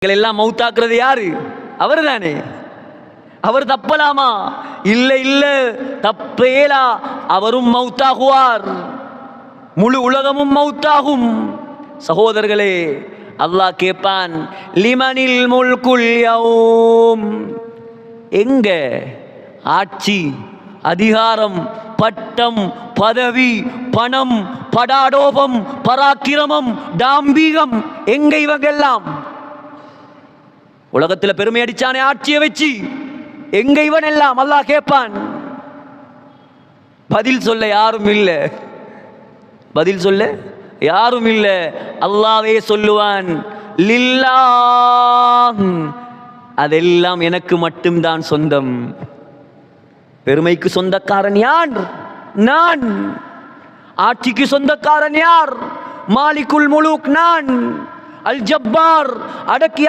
எல்லாம் மௌத்தாக்குறது யாரு? அவர் தானே. அவர் தப்பலாமா? இல்ல இல்ல, தப்பேலா. அவரும் மௌத்தாகுவார், முழு உலகமும் மௌத்தாகும். சகோதரர்களே, அல்லாஹ் கேட்பான், லிமனில் முல்குல் யௌம். எங்க ஆட்சி, அதிகாரம், பட்டம், பதவி, பணம், படாடோபம், பராக்கிரமம், டாம்பீகம், எங்க இவங்கெல்லாம்? உலகத்தில் பெருமை அடிச்சானே ஆட்சியை வச்சு, எங்க இவன் எல்லாம்? அல்லாஹ் கேட்பான். பதில் சொல்ல யாரும் இல்லை, பதில் சொல்ல யாரும் இல்லை. அல்லாஹ்வே சொல்லுவான், லில்லாஹ், அதெல்லாம் எனக்கு மட்டும்தான் சொந்தம். பெருமைக்கு சொந்தக்காரன் யார்? நான். ஆட்சிக்கு சொந்தக்காரன் யார்? மாலிகுல் முலூக் நான். அல் ஜப்பார், அடக்கி